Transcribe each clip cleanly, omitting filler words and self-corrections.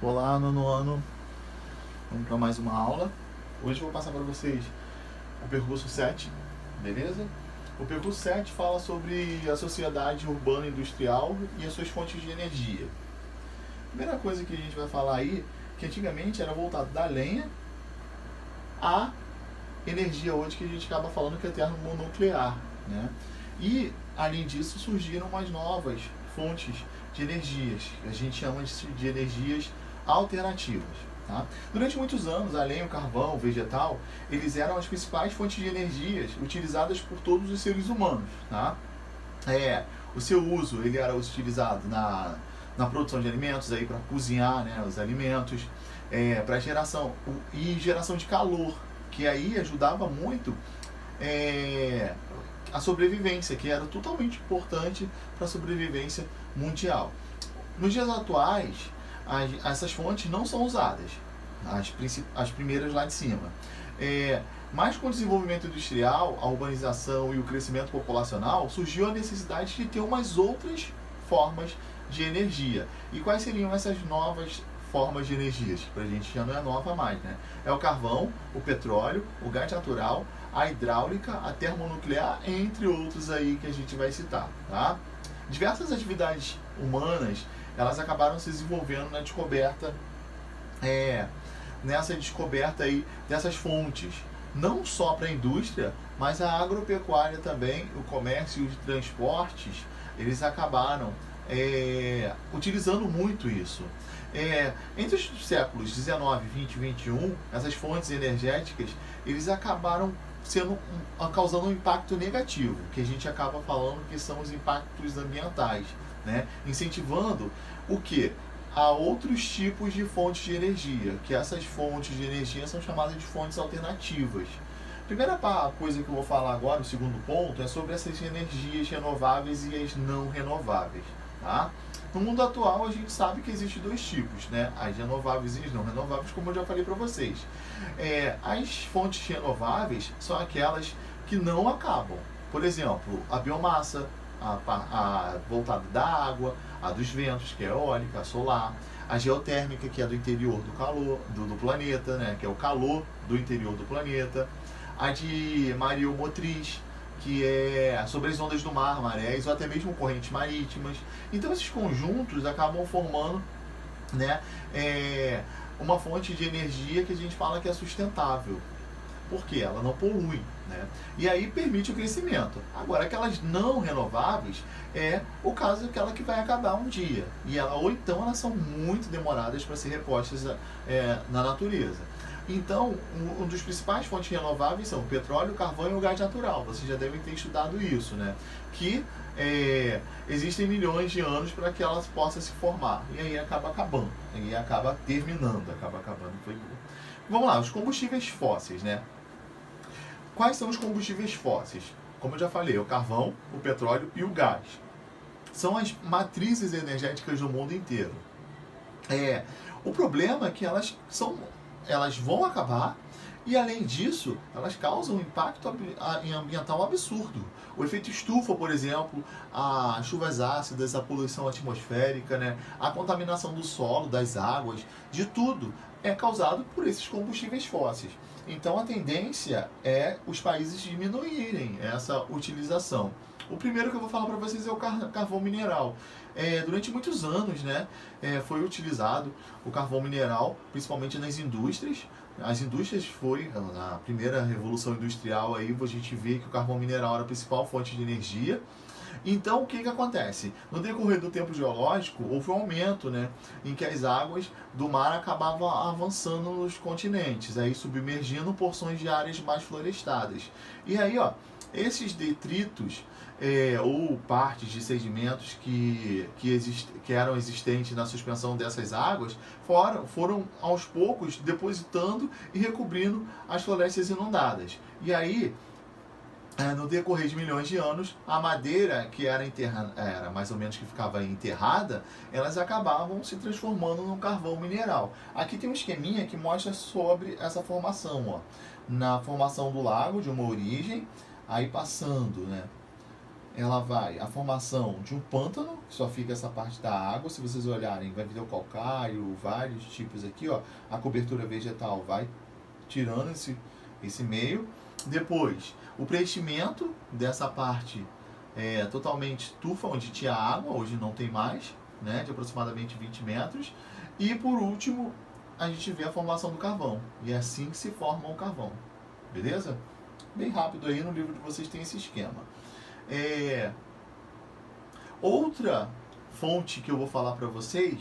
Olá, nono ano. Vamos para mais uma aula. Hoje eu vou passar para vocês o percurso 7, beleza? O percurso 7 fala sobre a sociedade urbana industrial e as suas fontes de energia. Primeira coisa que a gente vai falar aí, que antigamente era voltado da lenha à energia hoje que a gente acaba falando que é termonuclear, né? E, além disso, surgiram umas novas fontes de energias, que a gente chama de energias alternativas. Tá? Durante muitos anos, a lenha, o carvão, o vegetal, eles eram as principais fontes de energias utilizadas por todos os seres humanos. Tá? O seu uso ele era utilizado na produção de alimentos, aí para cozinhar, né, os alimentos, para geração e geração de calor, que aí ajudava muito a sobrevivência, que era totalmente importante para a sobrevivência mundial. Nos dias atuais, essas fontes não são usadas, as primeiras lá de cima. Mas com o desenvolvimento industrial, a urbanização e o crescimento populacional, surgiu a necessidade de ter umas outras formas de energia. E quais seriam essas novas formas de energias? Para a gente já não é nova mais, né? É o carvão, o petróleo, o gás natural, a hidráulica, a termonuclear, entre outros aí que a gente vai citar, tá? Diversas atividades humanas, elas acabaram se desenvolvendo na descoberta, nessa descoberta aí dessas fontes, não só para a indústria, mas a agropecuária também, o comércio e os transportes, eles acabaram utilizando muito isso. Entre os séculos 19, 20 e 21, essas fontes energéticas, eles acabaram causando um impacto negativo, que a gente acaba falando que são os impactos ambientais, né? Incentivando o que? A outros tipos de fontes de energia, que essas fontes de energia são chamadas de fontes alternativas. A primeira coisa que eu vou falar agora, o segundo ponto, é sobre essas energias renováveis e as não renováveis. Tá? No mundo atual, a gente sabe que existem dois tipos, né? As renováveis e as não renováveis, como eu já falei para vocês. As fontes renováveis são aquelas que não acabam. Por exemplo, a biomassa, a voltada da água, a dos ventos, que é eólica, a solar, a geotérmica, que é do interior do calor do planeta, né? Que é o calor do interior do planeta, a de mareomotriz, que é sobre as ondas do mar, marés, ou até mesmo correntes marítimas. Então esses conjuntos acabam formando, né, uma fonte de energia que a gente fala que é sustentável, porque ela não polui, né? E aí permite o crescimento. Agora, aquelas não renováveis é o caso daquela que vai acabar um dia, ou então elas são muito demoradas para ser repostas na natureza. Então, um dos principais fontes renováveis são o petróleo, o carvão e o gás natural. Vocês já devem ter estudado isso, né? Que existem milhões de anos para que elas possam se formar. E aí acaba acabando, e acaba terminando, acaba acabando. Vamos lá, os combustíveis fósseis, né? Quais são os combustíveis fósseis? Como eu já falei, o carvão, o petróleo e o gás. São as matrizes energéticas do mundo inteiro. O problema é que elas vão acabar e, além disso, elas causam um impacto ambiental absurdo. O efeito estufa, por exemplo, as chuvas ácidas, a poluição atmosférica, né? A contaminação do solo, das águas, de tudo é causado por esses combustíveis fósseis. Então a tendência é os países diminuírem essa utilização. O primeiro que eu vou falar para vocês é o carvão mineral. Durante muitos anos, né, foi utilizado o carvão mineral, principalmente nas indústrias. As indústrias na primeira revolução industrial, aí a gente vê que o carvão mineral era a principal fonte de energia. Então, o que acontece? No decorrer do tempo geológico, houve um aumento, né, em que as águas do mar acabavam avançando nos continentes, aí submergindo porções de áreas mais florestadas. E aí, esses detritos ou partes de sedimentos que eram existentes na suspensão dessas águas foram aos poucos depositando e recobrindo as florestas inundadas. E aí, no decorrer de milhões de anos, a madeira que era mais ou menos que ficava enterrada, elas acabavam se transformando num carvão mineral. Aqui tem um esqueminha que mostra sobre essa formação, na formação do lago, de uma origem, aí passando, né, a formação de um pântano, que só fica essa parte da água. Se vocês olharem, vai vir o calcário, vários tipos aqui, ó. A cobertura vegetal vai tirando esse meio. Depois, o preenchimento dessa parte totalmente tufa, onde tinha água, hoje não tem mais, né, de aproximadamente 20 metros. E por último, a gente vê a formação do carvão. E é assim que se forma o carvão. Beleza? Bem rápido aí, no livro de vocês tem esse esquema. Outra fonte que eu vou falar para vocês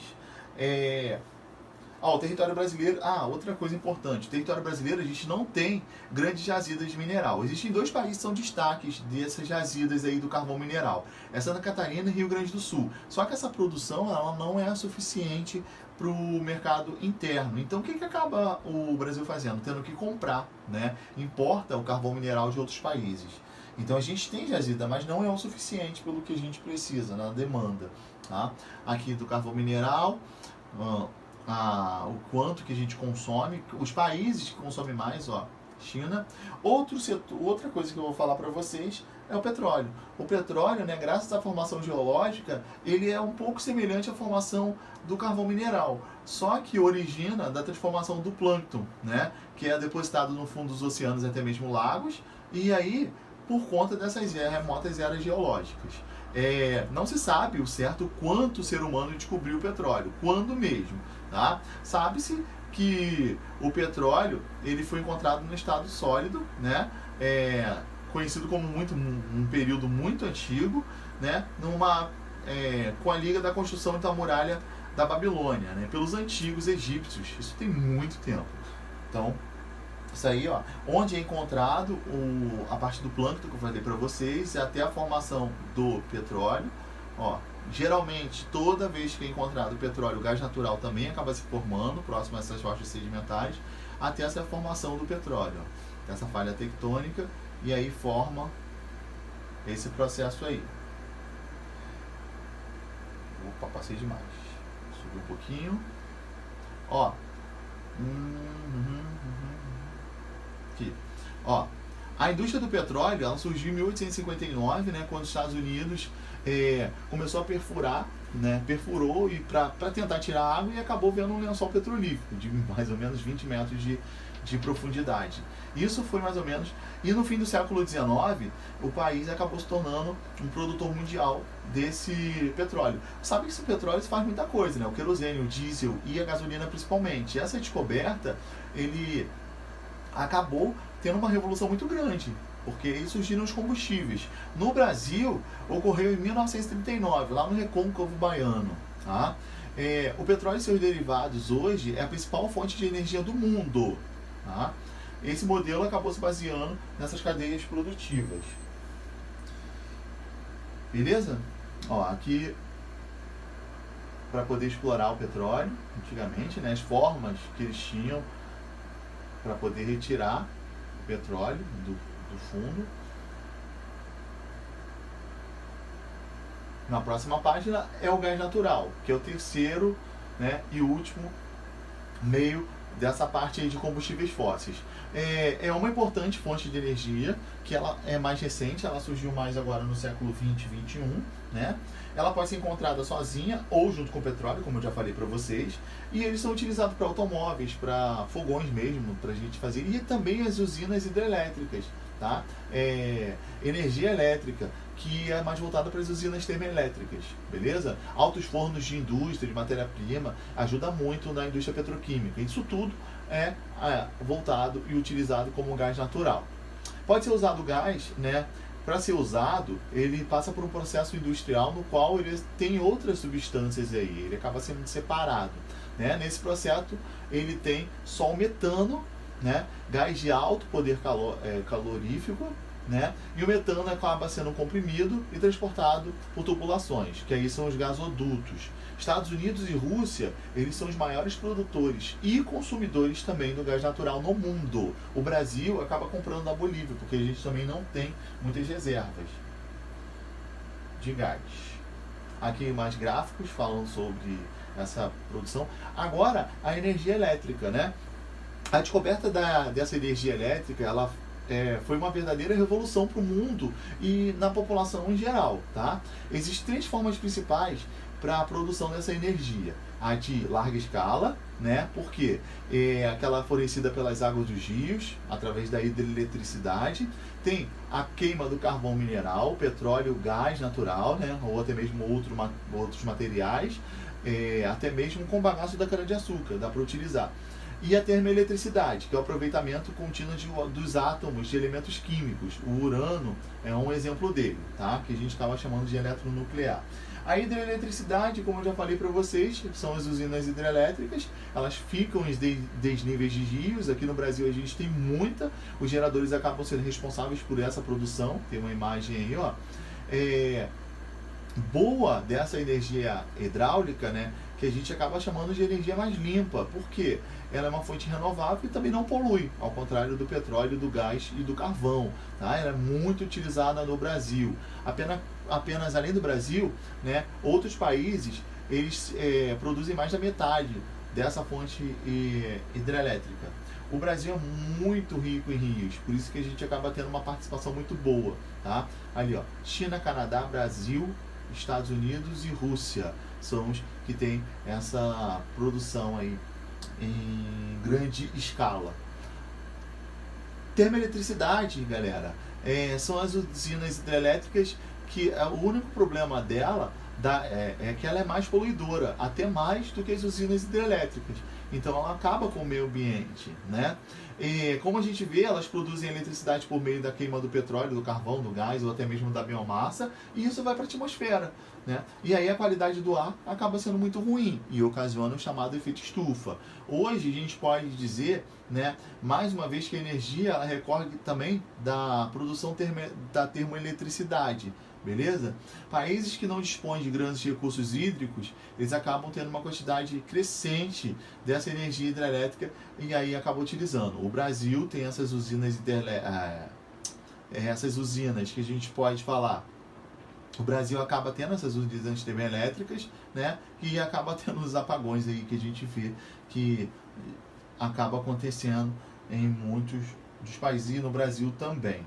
o território brasileiro. Outra coisa importante: o território brasileiro, a gente não tem grandes jazidas de mineral. Existem 2 países que são destaques dessas jazidas aí do carvão mineral: é Santa Catarina e Rio Grande do Sul. Só que essa produção, ela não é suficiente para o mercado interno. Então o que acaba o Brasil fazendo? Tendo que comprar, né? Importa o carvão mineral de outros países. Então a gente tem jazida, mas não é o suficiente pelo que a gente precisa na demanda. Tá? Aqui do carvão mineral, o quanto que a gente consome, os países que consomem mais, China. Outra coisa que eu vou falar para vocês é o petróleo. O petróleo, né, graças à formação geológica, ele é um pouco semelhante à formação do carvão mineral, só que origina da transformação do plâncton, né, que é depositado no fundo dos oceanos, até mesmo lagos, e aí por conta dessas remotas eras geológicas. Não se sabe o certo quanto o ser humano descobriu o petróleo, quando mesmo. Tá? Sabe-se que o petróleo ele foi encontrado no estado sólido, né? Conhecido como um período muito antigo, né? Com a liga da construção da muralha da Babilônia, né? Pelos antigos egípcios. Isso tem muito tempo. Então, isso aí, onde é encontrado a parte do plâncton que eu falei para vocês, até a formação do petróleo. Geralmente, toda vez que é encontrado petróleo, o gás natural também acaba se formando próximo a essas rochas sedimentares, até essa formação do petróleo. Essa falha tectônica, e aí forma esse processo aí. Opa, passei demais. Subi um pouquinho. Aqui. A indústria do petróleo, ela surgiu em 1859, né, quando os Estados Unidos começou a perfurar, né, perfurou para tentar tirar água, e acabou vendo um lençol petrolífero de mais ou menos 20 metros de profundidade. Isso foi mais ou menos... E no fim do século XIX, o país acabou se tornando um produtor mundial desse petróleo. Sabe que esse petróleo faz muita coisa, né? O querosene, o diesel e a gasolina principalmente. Essa descoberta, ele acabou tendo uma revolução muito grande, porque aí surgiram os combustíveis. No Brasil, ocorreu em 1939, lá no Recôncavo Baiano. Tá? O petróleo e seus derivados hoje é a principal fonte de energia do mundo. Tá? Esse modelo acabou se baseando nessas cadeias produtivas. Beleza? Aqui, para poder explorar o petróleo, antigamente, né, as formas que eles tinham para poder retirar o petróleo do fundo. Na próxima página é o gás natural, que é o terceiro, né, e último meio dessa parte aí de combustíveis fósseis. É uma importante fonte de energia, que ela é mais recente, ela surgiu mais agora no século 20 e 21, né? Ela pode ser encontrada sozinha ou junto com o petróleo, como eu já falei para vocês, e eles são utilizados para automóveis, para fogões mesmo, para a gente fazer, e também as usinas hidrelétricas, tá? Energia elétrica, que é mais voltada para as usinas termoelétricas, beleza? Altos fornos de indústria, de matéria-prima, ajuda muito na indústria petroquímica. Isso tudo é voltado e utilizado como gás natural. Pode ser usado gás, né? Para ser usado, ele passa por um processo industrial no qual ele tem outras substâncias aí, ele acaba sendo separado, né? Nesse processo, ele tem só o metano, né? Gás de alto poder calorífico, né? E o metano acaba sendo comprimido e transportado por tubulações, que aí são os gasodutos. Estados Unidos e Rússia, eles são os maiores produtores e consumidores também do gás natural no mundo. O Brasil acaba comprando da Bolívia, porque a gente também não tem muitas reservas de gás. Aqui mais gráficos falando sobre essa produção. Agora, a energia elétrica, né? A descoberta dessa energia elétrica, ela foi uma verdadeira revolução para o mundo e na população em geral, tá? Existem três formas principais para a produção dessa energia. A de larga escala, né? Porque é aquela fornecida pelas águas dos rios, através da hidroeletricidade. Tem a queima do carvão mineral, petróleo, gás natural, né? Ou até mesmo outros materiais, até mesmo com bagaço da cana-de-açúcar, dá para utilizar. E a termoeletricidade, que é o aproveitamento contínuo dos átomos de elementos químicos. O urânio é um exemplo dele, tá? Que a gente estava chamando de eletronuclear. A hidroeletricidade, como eu já falei para vocês, são as usinas hidrelétricas. Elas ficam em desníveis de rios. Aqui no Brasil a gente tem muita. Os geradores acabam sendo responsáveis por essa produção. Tem uma imagem aí, ó. Boa dessa energia hidráulica, né, que a gente acaba chamando de energia mais limpa. Por quê? Ela é uma fonte renovável e também não polui, ao contrário do petróleo, do gás e do carvão. Tá? Ela é muito utilizada no Brasil. Apenas além do Brasil, né, outros países eles produzem mais da metade dessa fonte hidrelétrica. O Brasil é muito rico em rios, por isso que a gente acaba tendo uma participação muito boa. Tá? Ali, ó, China, Canadá, Brasil, Estados Unidos e Rússia são os que têm essa produção aí em grande escala. Termoeletricidade, galera, são as usinas hidrelétricas que o único problema dela é que ela é mais poluidora, até mais do que as usinas hidrelétricas. Então ela acaba com o meio ambiente, né? E como a gente vê, elas produzem eletricidade por meio da queima do petróleo, do carvão, do gás ou até mesmo da biomassa, e isso vai para a atmosfera, né? E aí a qualidade do ar acaba sendo muito ruim e ocasiona o chamado efeito estufa. Hoje a gente pode dizer, né, mais uma vez que a energia ela recorre também da produção da termoeletricidade. Beleza? Países que não dispõem de grandes recursos hídricos, eles acabam tendo uma quantidade crescente dessa energia hidrelétrica e aí acabam utilizando. O Brasil tem essas usinas essas usinas que a gente pode falar. O Brasil acaba tendo essas usinas termoelétricas, né? E acaba tendo os apagões aí que a gente vê que acaba acontecendo em muitos dos países e no Brasil também.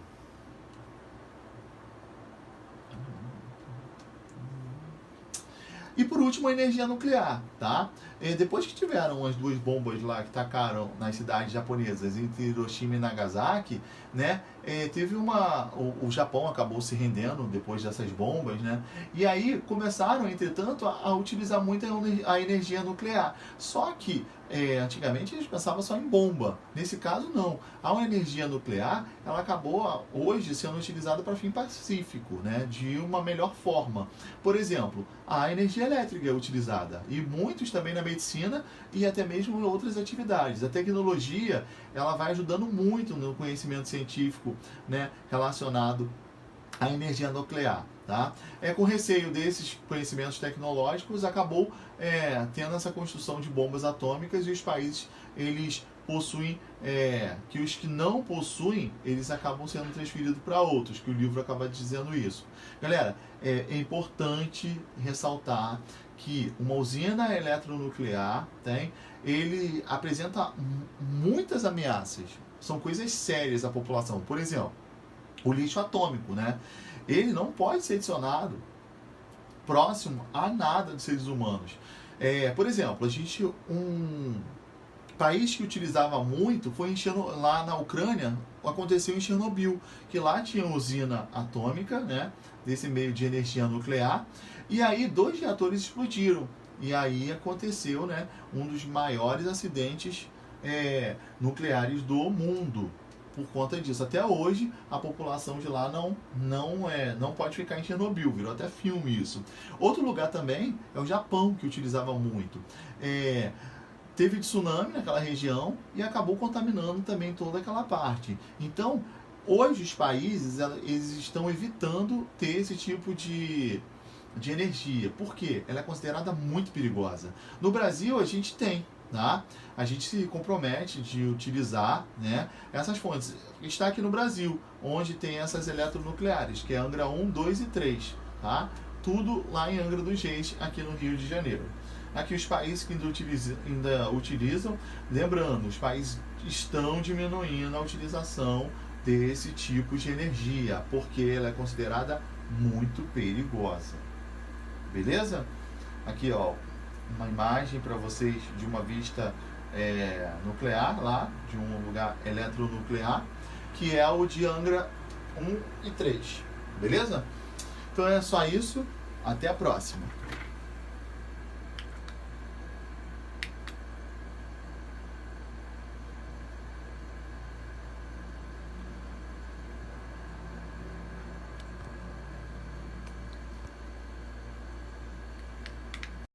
E por último, a energia nuclear, tá? Depois que tiveram as duas bombas lá que tacaram nas cidades japonesas, entre Hiroshima e Nagasaki, né? Teve o Japão acabou se rendendo depois dessas bombas, né? E aí começaram, entretanto, a utilizar muito a energia nuclear. Só que antigamente eles pensavam só em bomba. Nesse caso, não. A energia nuclear, ela acabou hoje sendo utilizada para fim pacífico, né? De uma melhor forma. Por exemplo, a energia elétrica é utilizada e muitos também na medicina e até mesmo em outras atividades. A tecnologia, ela vai ajudando muito no conhecimento científico, né, relacionado à energia nuclear. Tá? Com receio desses conhecimentos tecnológicos, acabou tendo essa construção de bombas atômicas e os países eles possuem, que os que não possuem, eles acabam sendo transferidos para outros, que o livro acaba dizendo isso. Galera, é importante ressaltar que uma usina eletronuclear ele apresenta muitas ameaças, são coisas sérias à população. Por exemplo, o lixo atômico, né? Ele não pode ser adicionado próximo a nada dos seres humanos. Por exemplo, um país que utilizava muito foi lá na Ucrânia, aconteceu em Chernobyl, que lá tinha uma usina atômica, né, desse meio de energia nuclear, e aí 2 reatores explodiram. E aí aconteceu, né, um dos maiores acidentes nucleares do mundo. Por conta disso, até hoje a população de lá não pode ficar em Chernobyl, virou até filme isso. Outro lugar também é o Japão, que utilizava muito. Teve tsunami naquela região e acabou contaminando também toda aquela parte. Então, hoje os países eles estão evitando ter esse tipo de energia. Por quê? Ela é considerada muito perigosa. No Brasil a gente tem. Tá? A gente se compromete de utilizar, né, essas fontes. Está aqui no Brasil, onde tem essas eletronucleares, que é Angra 1, 2 e 3. Tá? Tudo lá em Angra dos Reis, aqui no Rio de Janeiro. Aqui os países que ainda utilizam, lembrando, os países estão diminuindo a utilização desse tipo de energia, porque ela é considerada muito perigosa. Beleza? Aqui, ó, uma imagem para vocês de uma vista nuclear lá, de um lugar eletronuclear, que é o de Angra 1 e 3. Beleza? Então é só isso. Até a próxima.